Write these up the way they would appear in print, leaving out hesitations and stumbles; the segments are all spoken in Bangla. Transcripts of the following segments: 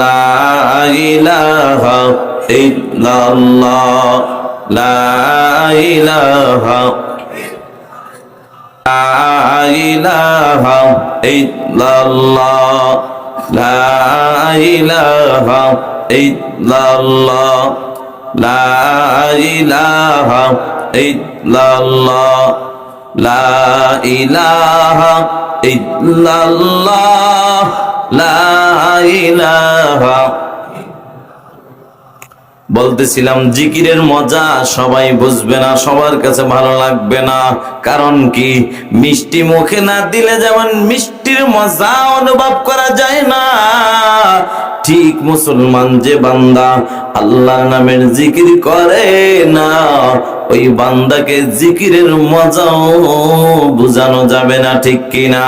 লা ইলাহা ইল্লাল্লাহ লা ইলাহা ইলাহা ইল্লাল্লাহ লা ইলাহা ইল্লাল্লাহ লা ইলাহা ইল্লাল্লাহ লা ইলাহা ইল্লাল্লাহ লা ইলাহা। বলতেছিলাম জিকিরের মজা সবাই বুঝবে না, সবার কাছে ভালো লাগবে না। কারণ কি, মিষ্টি মুখে না দিলে যেমন মিষ্টির মজা অনুভব করা যায় না, ঠিক মুসলমান যে বান্দা আল্লাহর নামের জিকির করে না, ওই বান্দাকে জিকিরের মজাও বুঝানো যাবে না, ঠিক কিনা?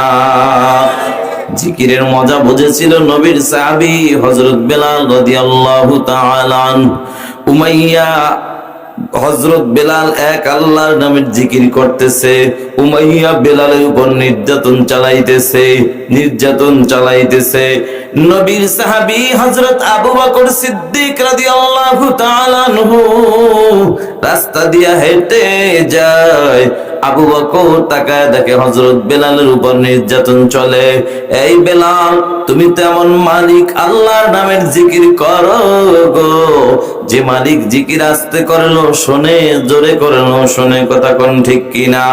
জিকিরের মজা বুঝেছিল নবীর সাহাবী হযরত বেলাল রাদিয়াল্লাহু তাআলা আনহু। উমাইয়া হযরত বেলাল এক আল্লাহর নামের জিকির করতেছে, উমাইয়া বেলালের উপর নির্যাতন চালাইতেছে। নবীর সাহাবী হযরত আবু বকর সিদ্দিক রাদিয়াল্লাহু তাআলা আনহু রাস্তা দিয়া হেঁটে যায়। আবু বকর তাকায় দেখে হযরত বেলালের উপর নির্যাতন চলে। এই বেলাল, তুমি তো এমন মালিক আল্লাহর নামের জিকির করো গো, যে মালিক জিকির আস্তে করলো শোনে, জোরে করলো শোনে, কথা কোন ঠিক কিনা?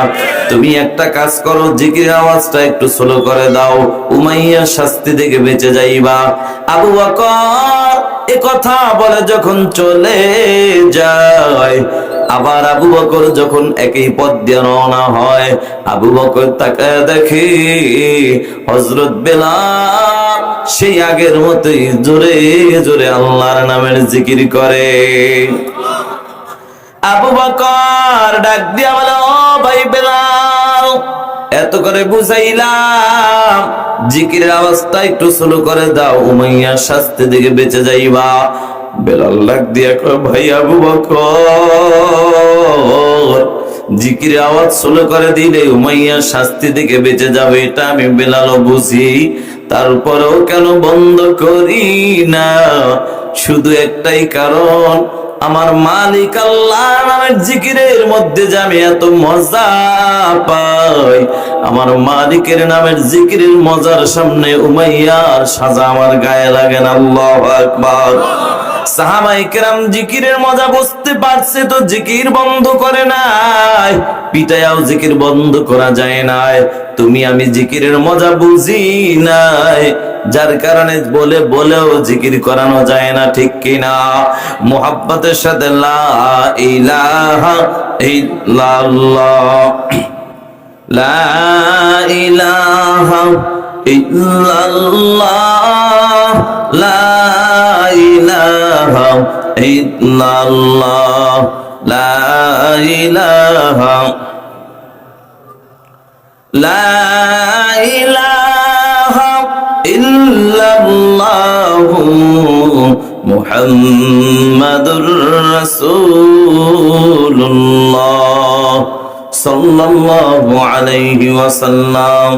তুমি একটা কাজ করো, জিকিরের আওয়াজটা একটু স্লো করে দাও, উমাইয়ার শাস্তি থেকে বেঁচে যাইবা। আবু বকর এ কথা বলে যখন চলে যায়, আবার আবু বকর যখন একই পথ দিয়ে রওনা হয়, আবু বকর তাকায় দেখে হযরত বেলাল সেই আগের মতোই জোরে জোরে আল্লাহর নামের জিকির করে। আবু বকর ডাক দিয়া বলে, ও ভাই বেলাল, এত করে বুঝাইলাম, জিকিরের আওয়াজটা একটু স্লো করে দাও, উমাইয়ার শাস্তি থেকে বেঁচে যাইবা। বেলাল ডাক দিয়া কয়, ভাই আবু বকর, জিকিরের আওয়াজ স্লো করে দিলে উমাইয়ার শাস্তি থেকে বেঁচে যাবে, এটা আমি বেলালও বুঝি, তারপরেও কেন বন্ধ করি না? শুধু একটাই কারণ, আমার মালিক আল্লাহর নামের জিকিরের মধ্যে যে আমি এত মজা পাই, আমার মালিকের নামের জিকিরের মজার সামনে উমাইয়ার সাজা আমার গায়ে লাগে না। আল্লাহু আকবার। সাহাবায়ে কেরাম জিকিরের মজা বুঝতে পারছে তো জিকির বন্ধ করে নাই, পিটায়াও জিকির বন্ধ করা যায় নাই। তুমি আমি জিকিরের মজা বুঝি নাই, যার কারণে বলেও জিকির করানো যায় না, ঠিক কিনা? মুহাব্বতের সাথে লা ইলাহা ইল্লাল্লাহ লা ইলাহা ইল্লাল্লাহ লা ইলাহা ইল্লাল্লাহ লা ইলাহা লা ইলাহা ইল্লাল্লাহ মুহাম্মাদুর রাসূলুল্লাহ সাল্লাল্লাহু আলাইহি ওয়াসাল্লাম।